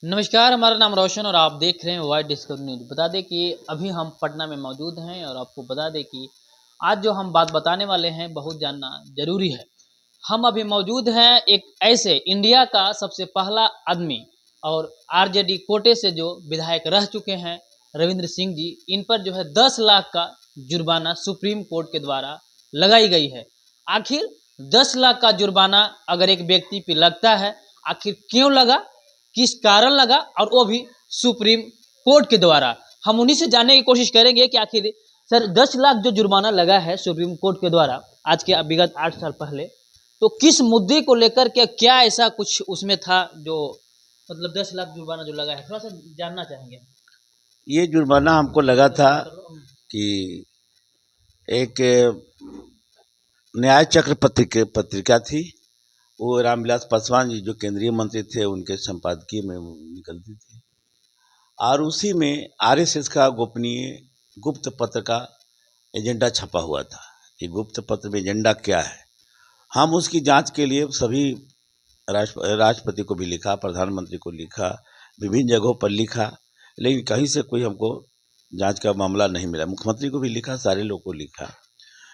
नमस्कार, हमारा नाम रोशन और आप देख रहे हैं वाइड डिस्कवरी न्यूज़। बता दें कि अभी हम पटना में मौजूद हैं और आपको बता दें कि आज जो हम बात बताने वाले हैं बहुत जानना ज़रूरी है। हम अभी मौजूद हैं एक ऐसे इंडिया का सबसे पहला आदमी और आरजेडी कोटे से जो विधायक रह चुके हैं रविंद्र सिंह जी, इन पर जो है 10 लाख का जुर्माना सुप्रीम कोर्ट के द्वारा लगाई गई है। आखिर 10 लाख का जुर्माना अगर एक व्यक्ति पे लगता है, आखिर क्यों लगा, किस कारण लगा और वो भी सुप्रीम कोर्ट के द्वारा। हम उन्हीं से जानने की कोशिश करेंगे कि आखिर सर 10 लाख जो जुर्माना लगा है सुप्रीम कोर्ट के द्वारा आज के विगत 8 साल पहले, तो किस मुद्दे को लेकर के, क्या ऐसा कुछ उसमें था जो मतलब 10 लाख जुर्माना जो लगा है, थोड़ा सा जानना चाहेंगे। ये जुर्माना हमको लगा था कि एक न्याय चक्र पत्रिका थी। वो रामविलास पासवान जी जो केंद्रीय मंत्री थे उनके संपादकीय में निकलती थी और उसी में आरएसएस का गोपनीय गुप्त पत्र का एजेंडा छपा हुआ था कि गुप्त पत्र में एजेंडा क्या है। हम उसकी जांच के लिए सभी राष्ट्रपति को भी लिखा, प्रधानमंत्री को लिखा, विभिन्न जगहों पर लिखा, लेकिन कहीं से कोई हमको जांच का मामला नहीं मिला। मुख्यमंत्री को भी लिखा, सारे लोगों को लिखा।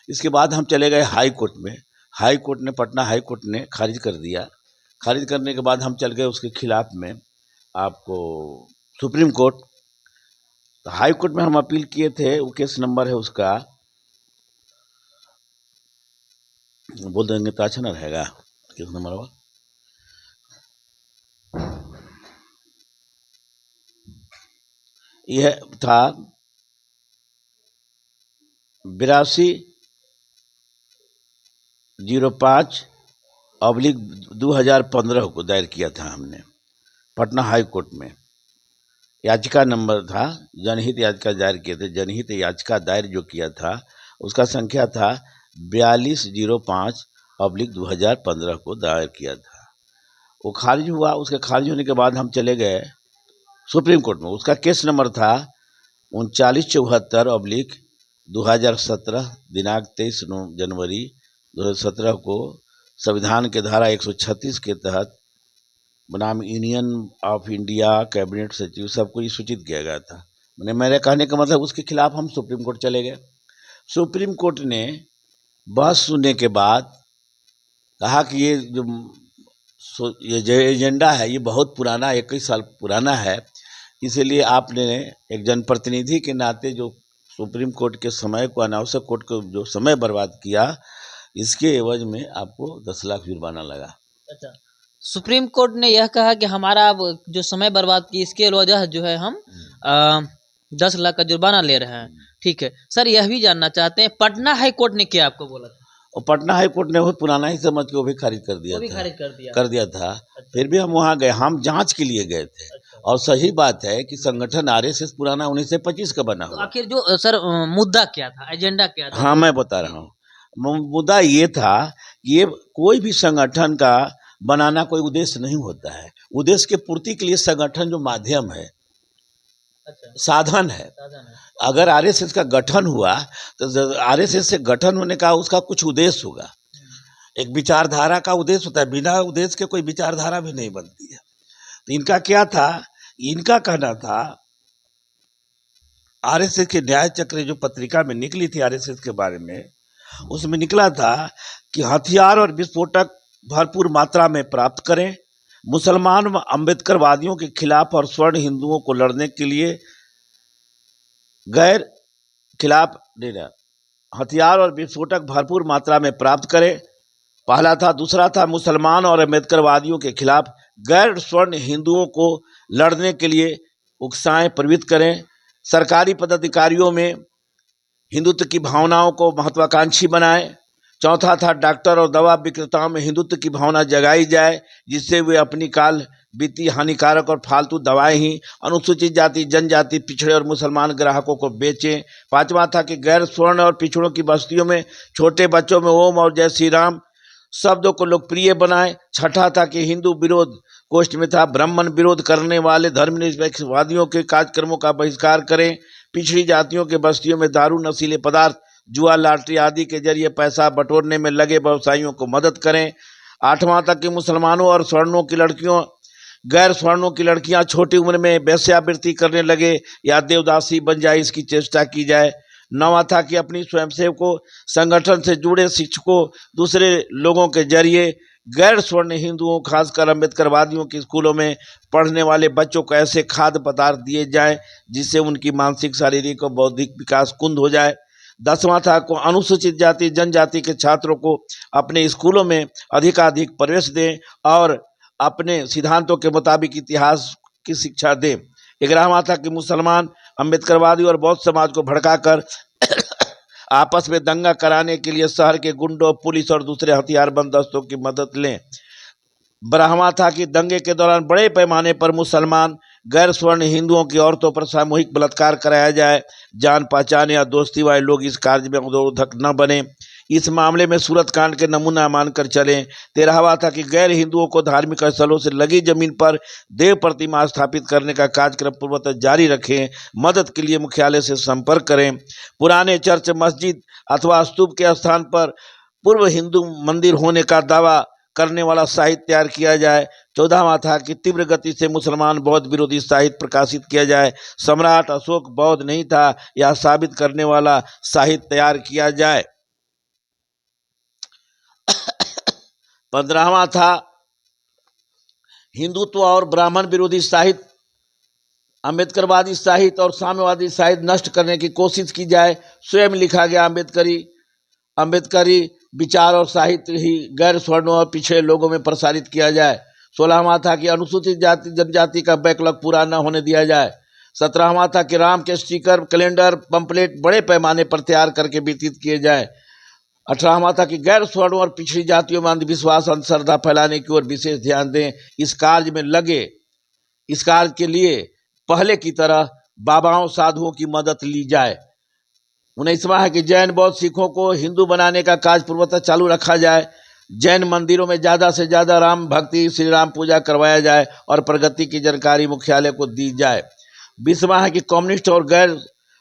इसके बाद हम चले गए हाई कोर्ट में। हाई कोर्ट ने, पटना हाई कोर्ट ने खारिज कर दिया। खारिज करने के बाद हम चल गए उसके खिलाफ में आपको सुप्रीम कोर्ट। तो हाई कोर्ट में हम अपील किए थे। वो केस नंबर है उसका, बोल देंगे तो अच्छा ना रहेगा, केस नंबर वो यह था 8205/2015 को दायर किया था हमने पटना हाई कोर्ट में। याचिका नंबर था, जनहित याचिका दायर किए थे। जनहित याचिका दायर जो किया था उसका संख्या था 4205/2015 को दायर किया था। वो खारिज हुआ। उसके खारिज होने के बाद हम चले गए सुप्रीम कोर्ट में। उसका केस नंबर था 3974/2017, दिनांक 23 जनवरी 2017 को संविधान के धारा 136 के तहत बनाम यूनियन ऑफ इंडिया कैबिनेट सचिव सबको ये सूचित किया गया था। मेरे कहने का मतलब उसके खिलाफ हम सुप्रीम कोर्ट चले गए। सुप्रीम कोर्ट ने बहस सुनने के बाद कहा कि ये जो एजेंडा है ये बहुत पुराना, 21 साल पुराना है, इसलिए आपने एक जनप्रतिनिधि के नाते जो सुप्रीम कोर्ट के समय को, अनावश्यक कोर्ट को जो समय बर्बाद किया, इसके एवज में आपको 10 लाख जुर्माना लगा। अच्छा, सुप्रीम कोर्ट ने यह कहा कि हमारा अब जो समय बर्बाद की इसके वजह जो है हम 10 लाख का जुर्माना ले रहे हैं। ठीक है सर, यह भी जानना चाहते हैं पटना हाई कोर्ट ने क्या आपको बोला था? और पटना हाई कोर्ट ने वो पुराना ही समझ के वो भी खारिज कर दिया था। खारिज कर दिया था। अच्छा। फिर भी हम वहाँ गए, हम जांच के लिए गए थे। अच्छा। और सही बात है कि संगठन आरएसएस पुराना 1925 का बना हुआ। तो आखिर जो सर मुद्दा क्या था, एजेंडा क्या था? हाँ, मैं बता रहा हूँ। मुद्दा ये था कि ये कोई भी संगठन का बनाना कोई उद्देश्य नहीं होता है। उद्देश्य के पूर्ति के लिए संगठन जो माध्यम है, अच्छा, साधन है। अगर आरएसएस का गठन हुआ तो आरएसएस से गठन होने का उसका कुछ उद्देश्य होगा। एक विचारधारा का उद्देश्य होता है, बिना उद्देश्य के कोई विचारधारा भी नहीं बनती है। तो इनका क्या था, इनका कहना था, आरएसएस के न्याय चक्र जो पत्रिका में निकली थी आरएसएस के बारे में, उसमें निकला था कि हथियार और विस्फोटक भरपूर मात्रा में प्राप्त करें, मुसलमान व अम्बेडकरवादियों के खिलाफ और स्वर्ण हिंदुओं को लड़ने के लिए गैर खिलाफ देना, हथियार और विस्फोटक भरपूर मात्रा में प्राप्त करें, पहला था। दूसरा था मुसलमान और अम्बेडकरवादियों के खिलाफ गैर स्वर्ण हिंदुओं को लड़ने के लिए उकसाएं प्रवृत्त करें, सरकारी पदाधिकारियों में हिंदुत्व की भावनाओं को महत्वाकांक्षी बनाएं। चौथा था डॉक्टर और दवा विक्रेताओं में हिंदुत्व की भावना जगाई जाए, जिससे वे अपनी काल बीती हानिकारक और फालतू दवाएं ही अनुसूचित जाति, जनजाति, पिछड़े और मुसलमान ग्राहकों को बेचें। पांचवा था कि गैर स्वर्ण और पिछड़ों की बस्तियों में छोटे बच्चों में ओम और जय श्री राम शब्दों को लोकप्रिय बनाएं। छठा था कि हिंदू विरोध कोष्ठ में था ब्राह्मण विरोध करने वाले धर्मनिरपेक्षवादियों के कार्यक्रमों का बहिष्कार करें। पिछड़ी जातियों के बस्तियों में दारू, नशीले पदार्थ, जुआ, लॉटरी आदि के जरिए पैसा बटोरने में लगे व्यवसायियों को मदद करें। आठवां तक कि मुसलमानों और स्वर्णों की लड़कियों गैर स्वर्णों की लड़कियां छोटी उम्र में वेश्यावृत्ति करने लगे या देवदासी बन जाए, इसकी चेष्टा की जाए। 9वां था कि अपनी स्वयंसेवकों संगठन से जुड़े शिक्षकों दूसरे लोगों के जरिए गैर स्वर्ण हिंदुओं खासकर अम्बेडकरवादियों के स्कूलों में पढ़ने वाले बच्चों को ऐसे खाद्य पदार्थ दिए जाएं जिससे उनकी मानसिक, शारीरिक और बौद्धिक विकास कुंद हो जाए। 10वां था को अनुसूचित जाति जनजाति के छात्रों को अपने स्कूलों में अधिकाधिक प्रवेश दें और अपने सिद्धांतों के मुताबिक इतिहास की शिक्षा दें। 11वां था कि मुसलमान, अम्बेडकरवादी और बौद्ध समाज को भड़काकर आपस में दंगा कराने के लिए शहर के गुंडों, पुलिस और दूसरे हथियारबंद दस्तों की मदद लें। 12वां था कि दंगे के दौरान बड़े पैमाने पर मुसलमान गैर स्वर्ण हिंदुओं की औरतों पर सामूहिक बलात्कार कराया जाए। जान पहचान या दोस्ती वाले लोग इस कार्य में अवरोधक न बने, इस मामले में सूरत कांड के नमूना मानकर चलें। 13वां था कि गैर हिंदुओं को धार्मिक स्थलों से लगी जमीन पर देव प्रतिमा स्थापित करने का कार्यक्रम पूर्वतः जारी रखें। मदद के लिए मुख्यालय से संपर्क करें। पुराने चर्च, मस्जिद अथवा स्तूप के स्थान पर पूर्व हिंदू मंदिर होने का दावा करने वाला साहित्य तैयार किया जाए। 14वां था कि तीव्र गति से मुसलमान बौद्ध विरोधी साहित्य प्रकाशित किया जाए। सम्राट अशोक बौद्ध नहीं था, यह साबित करने वाला साहित्य तैयार किया जाए। 15वां था हिंदुत्व और ब्राह्मण विरोधी साहित्य, अम्बेडकरवादी साहित्य और साम्यवादी साहित्य नष्ट करने की कोशिश की जाए। स्वयं लिखा गया अम्बेडकरी विचार और साहित्य ही गैर स्वर्णों और पिछड़े लोगों में प्रसारित किया जाए। 16वां था कि अनुसूचित जाति जनजाति का बैकलॉग पूरा न होने दिया जाए। 17वां था कि राम के स्टिकर, कैलेंडर, पंपलेट बड़े पैमाने पर तैयार करके वितरित किए जाए। 18वां था कि गैर स्वर्णों और पिछड़ी जातियों में अंधविश्वास, अंधश्रद्धा फैलाने की ओर विशेष ध्यान दें। इस कार्य में लगे, इस कार्य के लिए पहले की तरह बाबाओं, साधुओं की मदद ली जाए। 19वां है कि जैन, बौद्ध, सिखों को हिंदू बनाने का कार्य पूर्वतः चालू रखा जाए। जैन मंदिरों में ज़्यादा से ज़्यादा राम भक्ति, श्री राम पूजा करवाया जाए और प्रगति की जानकारी मुख्यालय को दी जाए। 20वां है कि कम्युनिस्ट और गैर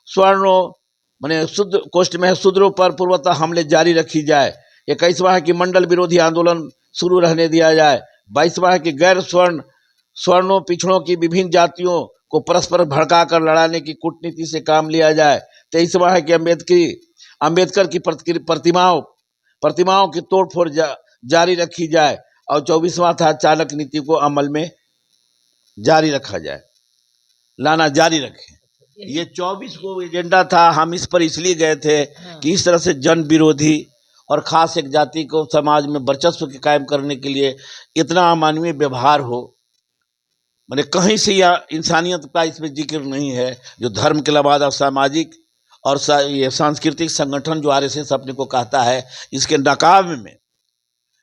स्वर्णों माने शुद्ध कोष्ठ में शूद्रों पर पूर्वतः हमले जारी रखी जाए। 21वां है कि मंडल विरोधी आंदोलन शुरू रहने दिया जाए। 22वां है कि गैर स्वर्णों, पिछड़ों की विभिन्न जातियों को परस्पर भड़काकर लड़ाने की कूटनीति से काम लिया जाए। 23वां है कि अम्बेडकर की प्रतिमाओं की तोड़फोड़ जारी रखी जाए। और 24वां था चाणक्य नीति को अमल में जारी रखा जाए, लाना जारी रखें। ये 24 को एजेंडा था। हम इस पर इसलिए गए थे कि इस तरह से जन विरोधी और खास एक जाति को समाज में वर्चस्व के कायम करने के लिए इतना अमानवीय व्यवहार हो, मैंने कहीं से या इंसानियत का इसमें जिक्र नहीं है। जो धर्म के अलावा सामाजिक और ये सांस्कृतिक संगठन जो आरएसएस अपने को कहता है, इसके नकाब में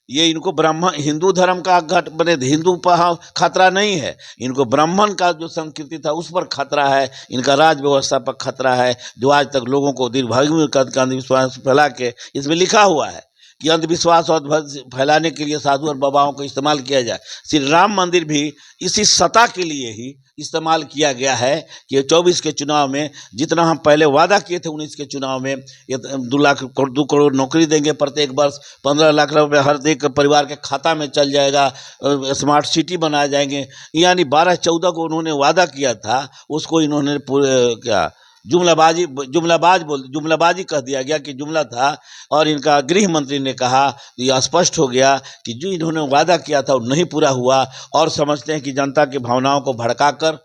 ये इनको ब्राह्मण हिंदू धर्म का घट बने, हिंदू पर खतरा नहीं है, इनको ब्राह्मण का जो संस्कृति था उस पर खतरा है, इनका राज व्यवस्था पर खतरा है, जो आज तक लोगों को दीर्घायु का अंधविश्वास फैला के इसमें लिखा हुआ है कि अंधविश्वास और फैलाने के लिए साधु और बाबाओं को इस्तेमाल किया जाए। श्री राम मंदिर भी इसी सत्ता के लिए ही इस्तेमाल किया गया है कि 24 के चुनाव में जितना हम पहले वादा किए थे 19 के चुनाव में, ये 2 करोड़ नौकरी देंगे प्रत्येक वर्ष, 15 लाख रुपये हर एक परिवार के खाता में चल जाएगा, स्मार्ट सिटी बनाए जाएंगे, यानी 12-14 को उन्होंने वादा किया था, उसको इन्होंने जुमलाबाजी कह दिया गया कि जुमला था। और इनका गृह मंत्री ने कहा, तो यह स्पष्ट हो गया कि जो इन्होंने वादा किया था वो नहीं पूरा हुआ, और समझते हैं कि जनता की भावनाओं को भड़काकर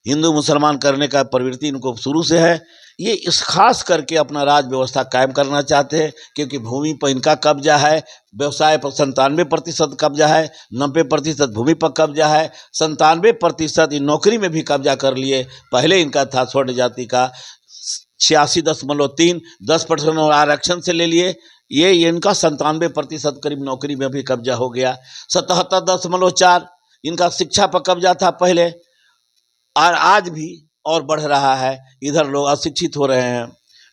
हिंदू मुसलमान करने का प्रवृत्ति इनको शुरू से है। ये इस खास करके अपना राज व्यवस्था कायम करना चाहते हैं, क्योंकि भूमि पर इनका कब्जा है, व्यवसाय पर 97% कब्जा है, 90% भूमि पर कब्जा है, 97% नौकरी में भी कब्जा कर लिए। पहले इनका था स्वर्ण जाति का 86.3, 10% और आरक्षण से ले लिए, ये इनका 97% करीब नौकरी में भी कब्जा हो गया। 77.4 इनका शिक्षा पर कब्जा था पहले, और आज भी और बढ़ रहा है, इधर लोग अशिक्षित हो रहे हैं।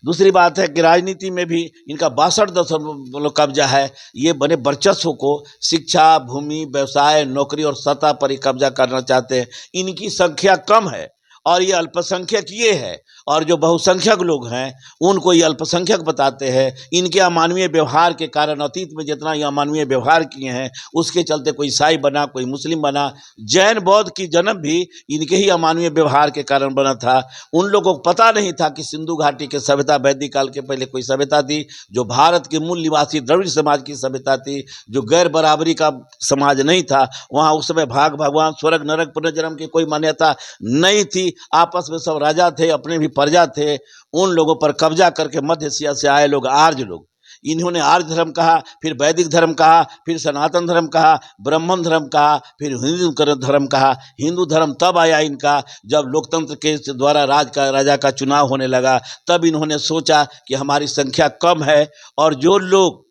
दूसरी बात है कि राजनीति में भी इनका 62% कब्जा है। ये बने वर्चस्व को शिक्षा, भूमि, व्यवसाय, नौकरी और सत्ता पर ही कब्जा करना चाहते हैं। इनकी संख्या कम है और ये अल्पसंख्यक ये है, और जो बहुसंख्यक लोग हैं उनको ये अल्पसंख्यक बताते हैं। इनके अमानवीय व्यवहार के कारण, अतीत में जितना ये अमानवीय व्यवहार किए हैं उसके चलते कोई ईसाई बना, कोई मुस्लिम बना। जैन बौद्ध की जन्म भी इनके ही अमानवीय व्यवहार के कारण बना था। उन लोगों को पता नहीं था कि सिंधु घाटी की सभ्यता वैदिक काल के पहले कोई सभ्यता थी, जो भारत के मूल निवासी द्रविड़ समाज की सभ्यता थी, जो गैर बराबरी का समाज नहीं था। वहाँ उस समय भाग भगवान, स्वर्ग नरक पुनर्जन्म की कोई मान्यता नहीं थी। आपस में सब राजा थे, अपने भी प्रजा थे। उन लोगों पर कब्जा करके मध्य एशिया से आए लोग, आर्य लोग, इन्होंने आर्य धर्म कहा, फिर वैदिक धर्म कहा, फिर सनातन धर्म कहा, ब्राह्मण धर्म कहा, फिर हिंदू धर्म कहा। हिंदू धर्म तब आया इनका जब लोकतंत्र के द्वारा राजा का चुनाव होने लगा। तब इन्होंने सोचा कि हमारी संख्या कम है और जो लोग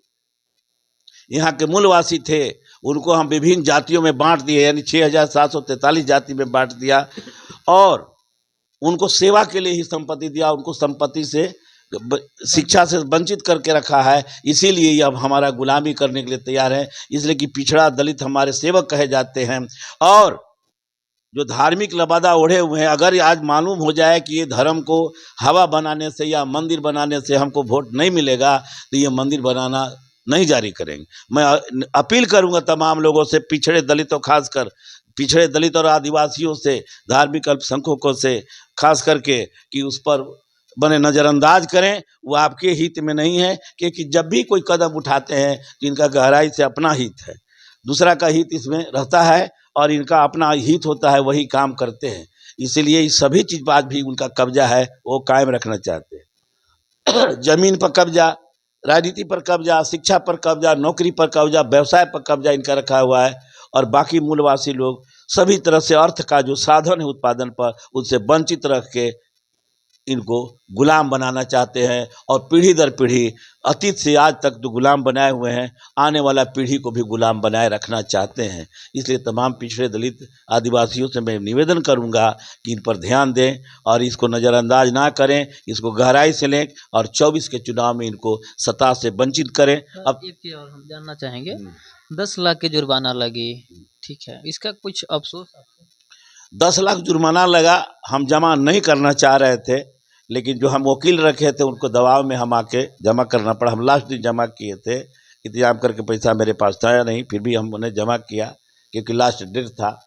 यहाँ के मूलवासी थे उनको हम विभिन्न जातियों में बांट दिए, यानी 6743 जाति में बांट दिया, और उनको सेवा के लिए ही संपत्ति दिया। उनको संपत्ति से, शिक्षा से वंचित करके रखा है। इसीलिए ये अब हमारा गुलामी करने के लिए तैयार है। इसलिए कि पिछड़ा दलित हमारे सेवक कहे जाते हैं। और जो धार्मिक लबादा ओढ़े हुए हैं, अगर आज मालूम हो जाए कि ये धर्म को हवा बनाने से या मंदिर बनाने से हमको वोट नहीं मिलेगा, तो ये मंदिर बनाना नहीं जारी करेंगे। मैं अपील करूंगा तमाम लोगों से, पिछड़े दलितों, खासकर पिछड़े दलित और आदिवासियों से, धार्मिक अल्पसंख्यकों से खास करके, कि उस पर बने नज़रअंदाज करें। वो आपके हित में नहीं है, क्योंकि जब भी कोई कदम उठाते हैं तो इनका गहराई से अपना हित है, दूसरा का हित इसमें रहता है, और इनका अपना हित होता है, वही काम करते हैं। इसीलिए सभी चीज़ पर आज भी उनका कब्जा है, वो कायम रखना चाहते हैं। जमीन पर कब्जा, राजनीति पर कब्जा, शिक्षा पर कब्जा, नौकरी पर कब्जा, व्यवसाय पर कब्जा इनका रखा हुआ है। और बाकी मूलवासी लोग सभी तरह से अर्थ का जो साधन है उत्पादन पर, उससे वंचित रख के इनको गुलाम बनाना चाहते हैं। और पीढ़ी दर पीढ़ी, अतीत से आज तक जो गुलाम बनाए हुए हैं, आने वाला पीढ़ी को भी गुलाम बनाए रखना चाहते हैं। इसलिए तमाम पिछड़े दलित आदिवासियों से मैं निवेदन करूंगा कि इन पर ध्यान दें और इसको नज़रअंदाज ना करें, इसको गहराई से लें, और 24 के चुनाव में इनको सत्ता से वंचित करें। अब एक चीज़ और हम जानना चाहेंगे, 10 लाख की जुर्माना लगी, ठीक है, इसका कुछ अफसोस आपको? 10 लाख जुर्माना लगा, हम जमा नहीं करना चाह रहे थे, लेकिन जो हम वकील रखे थे उनको दबाव में हम आके जमा करना पड़ा। हम लास्ट दिन जमा किए थे, इंतजाम करके, पैसा मेरे पास था नहीं, फिर भी हमने जमा किया क्योंकि लास्ट डेट था।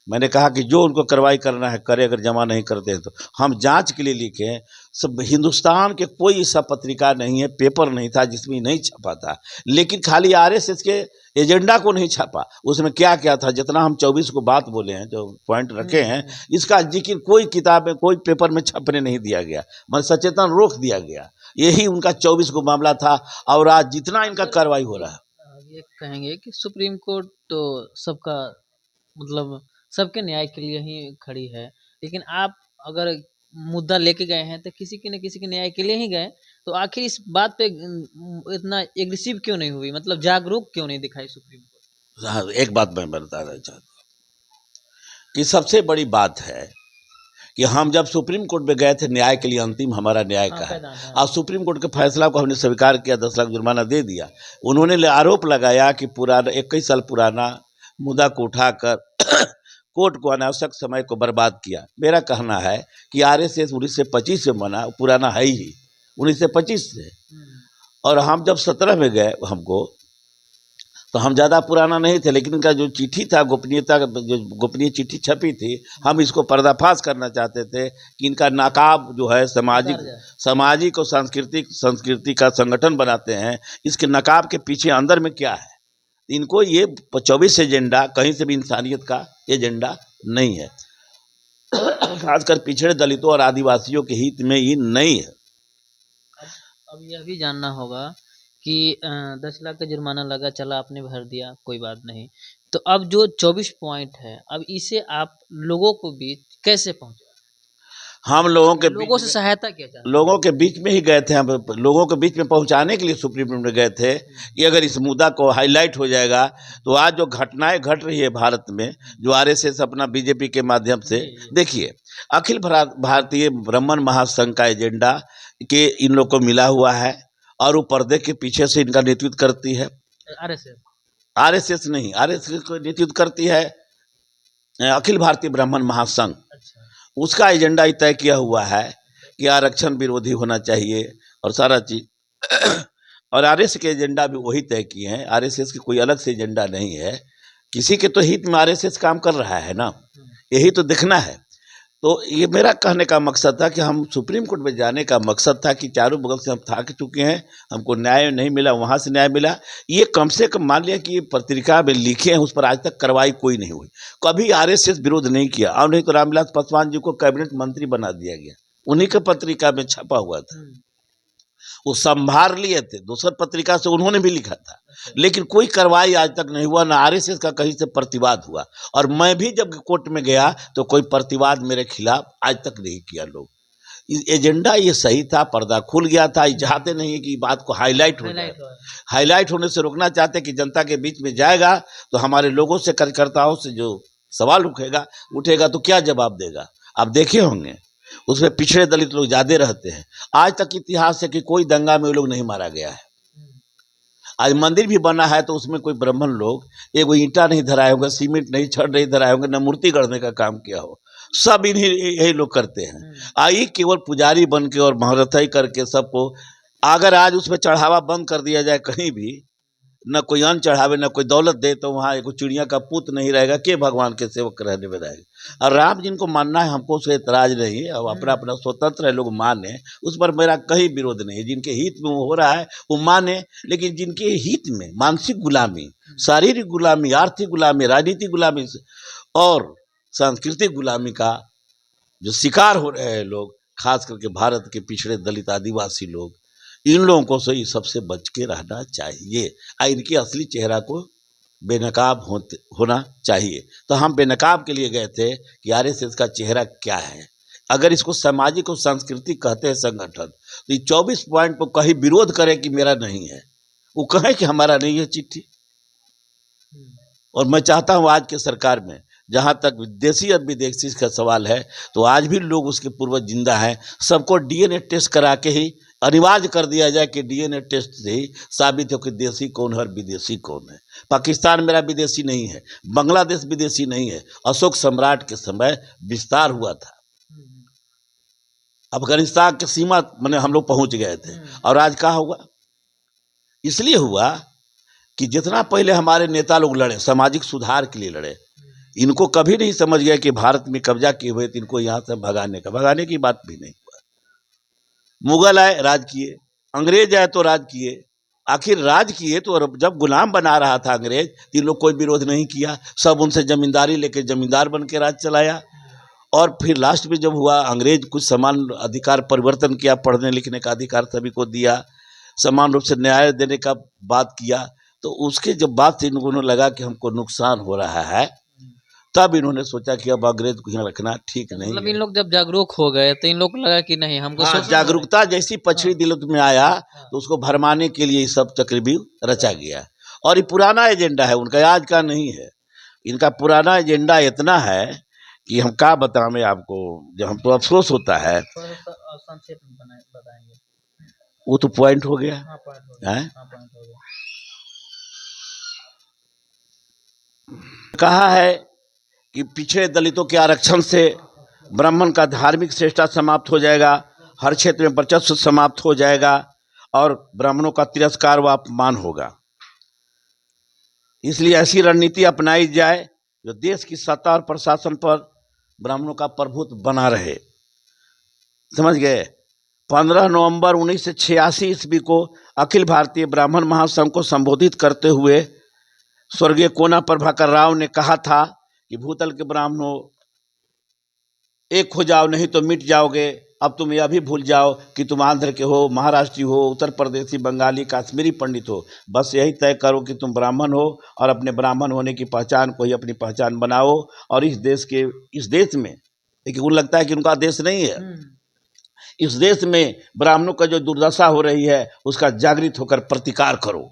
मैंने कहा कि जो उनको कार्रवाई करना है करे, अगर जमा नहीं करते हैं तो। हम जांच के लिए लिखे हैं। सब हिंदुस्तान के कोई ऐसा पत्रिका नहीं है, पेपर नहीं था जिसमें नहीं छपा था, लेकिन खाली आरएसएस के एजेंडा को नहीं छापा। उसमें क्या क्या था, जितना हम 24 को बात बोले हैं, जो पॉइंट रखे हैं, इसका जिक्र कोई किताब में, कोई पेपर में छपने नहीं दिया गया, मतलब सचेतन रोक दिया गया। यही उनका 24 को मामला था। और आज जितना इनका कार्रवाई हो रहा है, ये कहेंगे कि सुप्रीम कोर्ट तो सबका, मतलब सबके न्याय के लिए ही खड़ी है, लेकिन आप अगर मुद्दा लेके गए हैं तो किसी के न किसी के न्याय के लिए ही गए, तो आखिर इस बात पे इतना एग्रेसिव क्यों नहीं हुई, मतलब जागरूक क्यों नहीं दिखाई सुप्रीम कोर्ट? हाँ, एक बात मैं बताना चाहता हूँ कि सबसे बड़ी बात है कि हम जब सुप्रीम कोर्ट में गए थे न्याय के लिए, अंतिम हमारा न्याय का है, और सुप्रीम कोर्ट के फैसला को हमने स्वीकार किया, 10 लाख जुर्माना दे दिया। उन्होंने आरोप लगाया कि पुराना 21 साल पुराना मुद्दा को उठाकर कोर्ट को अनावश्यक समय को बर्बाद किया। मेरा कहना है कि आरएसएस 1925 से बना, पुराना है ही 1925 से, और हम जब 17 में गए हमको, तो हम ज़्यादा पुराना नहीं थे, लेकिन इनका जो चिट्ठी था, गोपनीयता, जो गोपनीय चिट्ठी छपी थी, हम इसको पर्दाफाश करना चाहते थे कि इनका नकाब जो है सामाजिक और संस्कृति का संगठन बनाते हैं, इसके नकाब के पीछे अंदर में क्या है। इनको ये 24 एजेंडा कहीं से भी इंसानियत का एजेंडा नहीं है, खासकर पिछड़े दलितों और आदिवासियों के हित में ये नहीं है। अब यह भी जानना होगा कि 10 लाख का जुर्माना लगा, चला आपने भर दिया, कोई बात नहीं, तो अब जो 24 पॉइंट है, अब इसे आप लोगों को बीच कैसे पहुँचा? हम लोगों से सहायता किया जाए, लोगों के बीच में ही गए थे। हम लोगों के बीच में पहुंचाने के लिए सुप्रीम कोर्ट में गए थे कि अगर इस मुद्दा को हाईलाइट हो जाएगा तो आज जो घटनाएं घट रही है भारत में, जो आरएसएस अपना बीजेपी के माध्यम से, देखिए अखिल भारतीय ब्राह्मण महासंघ का एजेंडा के इन लोग को मिला हुआ है, और वो पर्दे के पीछे से इनका नेतृत्व करती है। आरएसएस नहीं, आरएसएस को नेतृत्व करती है अखिल भारतीय ब्राह्मण महासंघ। उसका एजेंडा ही तय किया हुआ है कि आरक्षण विरोधी होना चाहिए और सारा चीज और आरएसएस के एजेंडा भी वही तय किए हैं। आरएसएस की कोई अलग से एजेंडा नहीं है, किसी के तो हित में आरएसएस काम कर रहा है ना, यही तो देखना है। तो ये मेरा कहने का मकसद था कि हम सुप्रीम कोर्ट में जाने का मकसद था कि चारों बगल से हम थक चुके हैं, हमको न्याय नहीं मिला, वहाँ से न्याय मिला। ये कम से कम मान लिया कि ये पत्रिका में लिखे हैं, उस पर आज तक कार्रवाई कोई नहीं हुई, कभी आरएसएस विरोध नहीं किया। और नहीं तो रामविलास पासवान जी को कैबिनेट मंत्री बना दिया गया, उन्हीं के पत्रिका में छपा हुआ था, वो संभाल लिए थे, दूसर पत्रिका से उन्होंने भी लिखा था, लेकिन कोई कार्रवाई आज तक नहीं हुआ, ना आरएसएस का कहीं से प्रतिवाद हुआ। और मैं भी जब कोर्ट में गया तो कोई प्रतिवाद मेरे खिलाफ आज तक नहीं किया लोग। एजेंडा ये सही था, पर्दा खुल गया था। ये चाहते नहीं है कि बात को हाईलाइट हो जाए, हाईलाइट होने से रोकना चाहते कि जनता के बीच में जाएगा तो हमारे लोगों से, कार्यकर्ताओं से जो सवाल उठेगा तो क्या जवाब देगा। आप देखे होंगे उसमें पिछड़े दलित लोग ज्यादा रहते हैं। आज तक इतिहास है कि कोई दंगा में वो लोग नहीं मारा गया है। आज मंदिर भी बना है तो उसमें कोई ब्राह्मण लोग एक ईंटा नहीं धराए होंगे, सीमेंट नहीं छड़ नहीं धराए होंगे, न मूर्ति गढ़ने का काम किया हो, सब इन्हीं यही लोग करते हैं। आई केवल पुजारी बन के और महारथाई करके सबको, अगर आज उसमें चढ़ावा बंद कर दिया जाए कहीं भी, न कोई अन्न चढ़ावे न कोई दौलत दे, तो वहाँ एक चिड़िया का पुत नहीं रहेगा, के भगवान के सेवक रहने में रहेगा। और राम जिनको मानना है, हमको उससे एतराज नहीं है, अब अपना अपना स्वतंत्र है, लोग माने, उस पर मेरा कहीं विरोध नहीं है। जिनके हित में वो हो रहा है वो माने, लेकिन जिनके हित में मानसिक गुलामी, शारीरिक गुलामी, आर्थिक गुलामी, राजनीतिक गुलामी और सांस्कृतिक गुलामी का जो शिकार हो रहे हैं लोग, खास करके भारत के पिछड़े दलित आदिवासी लोग, इन लोगों को से सबसे बच के रहना चाहिए। इनके असली चेहरा को बेनकाब होना चाहिए। तो हम बेनकाब के लिए गए थे कि आरएसएस का चेहरा क्या है। अगर इसको सामाजिक और सांस्कृतिक कहते हैं संगठन, तो ये 24 पॉइंट को कहीं विरोध करे कि मेरा नहीं है, वो कहे कि हमारा नहीं है चिट्ठी। और मैं चाहता हूँ आज के सरकार में, जहाँ तक विदेशी और विदेशी का सवाल है, तो आज भी लोग उसके पूर्वज जिंदा हैं, सबको डीएनए टेस्ट करा के ही अनिवार्य कर दिया जाए कि डीएनए टेस्ट से ही साबित हो कि देशी कौन है और विदेशी कौन है। पाकिस्तान मेरा विदेशी नहीं है, बांग्लादेश विदेशी नहीं है। अशोक सम्राट के समय विस्तार हुआ था, अफगानिस्तान की सीमा मैंने हम लोग पहुंच गए थे। और आज क्या हुआ? इसलिए हुआ कि जितना पहले हमारे नेता लोग लड़े, सामाजिक सुधार के लिए लड़े, इनको कभी नहीं समझ गया कि भारत में कब्जा किए हुए, तो इनको यहाँ से भगाने की बात भी नहीं हुआ। मुगल आए, राज किए, अंग्रेज आए तो राज किए, आखिर राज किए तो जब गुलाम बना रहा था अंग्रेज, तो इन लोग कोई विरोध नहीं किया, सब उनसे जमींदारी लेके जमींदार बन के राज चलाया। और फिर लास्ट में जब हुआ, अंग्रेज कुछ समान अधिकार परिवर्तन किया, पढ़ने लिखने का अधिकार सभी को दिया, समान रूप से न्याय देने का बात किया, तो उसके जब बात से इनको लगा कि हमको नुकसान हो रहा है, तब इन्होंने सोचा कि अब अंग्रेज को यहाँ रखना ठीक नहीं। मतलब इन लोग जब जागरूक हो गए तो इन लोग को लगा कि नहीं, हमको जागरूकता जैसी पछड़ी दिल में आया, तो उसको भरमाने के लिए सब चक्रव्यूह रचा गया। और ये पुराना एजेंडा है उनका, आज का नहीं है। इनका पुराना एजेंडा इतना है कि हम क्या बताएं आपको, जब हमको अफसोस होता है। संक्षेप में बताएंगे, वो तो पॉइंट हो गया है। कहा है कि पिछड़े दलितों के आरक्षण से ब्राह्मण का धार्मिक श्रेष्ठता समाप्त हो जाएगा, हर क्षेत्र में वर्चस्व समाप्त हो जाएगा और ब्राह्मणों का तिरस्कार व अपमान होगा। इसलिए ऐसी रणनीति अपनाई जाए जो देश की सत्ता और प्रशासन पर ब्राह्मणों का प्रभुत्व बना रहे। समझ गए? 15 नवंबर 1986 ईस्वी को अखिल भारतीय ब्राह्मण महासंघ को संबोधित करते हुए स्वर्गीय कोना प्रभाकर राव ने कहा था कि भूतल के ब्राह्मणों, एक हो जाओ नहीं तो मिट जाओगे। अब तुम यह भी भूल जाओ कि तुम आंध्र के हो, महाराष्ट्री हो, उत्तर प्रदेशी, बंगाली, कश्मीरी पंडित हो। बस यही तय करो कि तुम ब्राह्मण हो और अपने ब्राह्मण होने की पहचान को ही अपनी पहचान बनाओ। और इस देश में, लेकिन उनको लगता है कि उनका देश नहीं है, इस देश में ब्राह्मणों का जो दुर्दशा हो रही है उसका जागृत होकर प्रतिकार करो।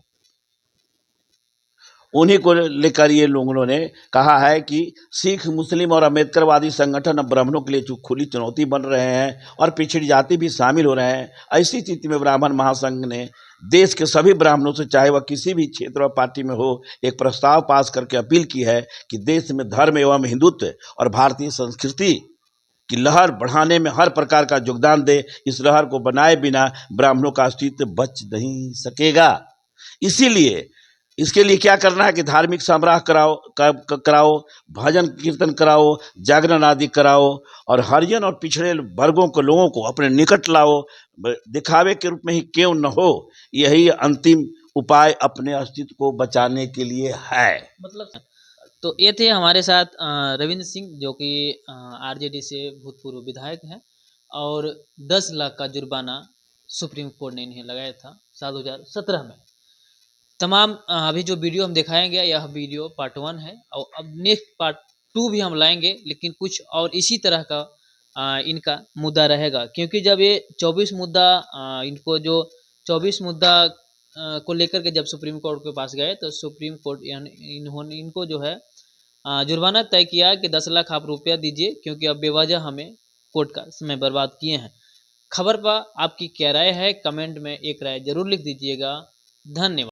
उन्हीं को लेकर ये लोगों ने कहा है कि सिख, मुस्लिम और अम्बेडकरवादी संगठन अब ब्राह्मणों के लिए खुली चुनौती बन रहे हैं और पिछड़ी जाति भी शामिल हो रहे हैं। ऐसी स्थिति में ब्राह्मण महासंघ ने देश के सभी ब्राह्मणों से, चाहे वह किसी भी क्षेत्र और पार्टी में हो, एक प्रस्ताव पास करके अपील की है कि देश में धर्म एवं हिंदुत्व और भारतीय संस्कृति कि लहर बढ़ाने में हर प्रकार का योगदान दे। इस लहर को बनाए बिना ब्राह्मणों का अस्तित्व बच नहीं सकेगा। इसीलिए इसके लिए क्या करना है कि धार्मिक समारोह कराओ, भजन कीर्तन कराओ, जागरण आदि कराओ और हरिजन और पिछड़े वर्गों के लोगों को अपने निकट लाओ। दिखावे के रूप में ही क्यों न हो, यही अंतिम उपाय अपने अस्तित्व को बचाने के लिए है। मतलब तो ये थे हमारे साथ रविंद्र सिंह, जो कि आरजेडी से भूतपूर्व विधायक हैं, और 10 लाख का जुर्माना सुप्रीम कोर्ट ने इन्हें लगाया था साल 2017 में। तमाम अभी जो वीडियो हम दिखाएंगे, यह वीडियो पार्ट 1 है, और अब नेक्स्ट पार्ट 2 भी हम लाएंगे, लेकिन कुछ और इसी तरह का इनका मुद्दा रहेगा। क्योंकि जब ये 24 मुद्दा इनको जो 24 मुद्दा को लेकर के जब सुप्रीम कोर्ट के पास गए, तो सुप्रीम कोर्ट इन्होंने इनको जो है जुर्माना तय किया कि 10 लाख आप रुपया दीजिए, क्योंकि अब बेवजह हमें कोर्ट का समय बर्बाद किए हैं। खबर पर आपकी क्या राय है, कमेंट में एक राय जरूर लिख दीजिएगा। धन्यवाद।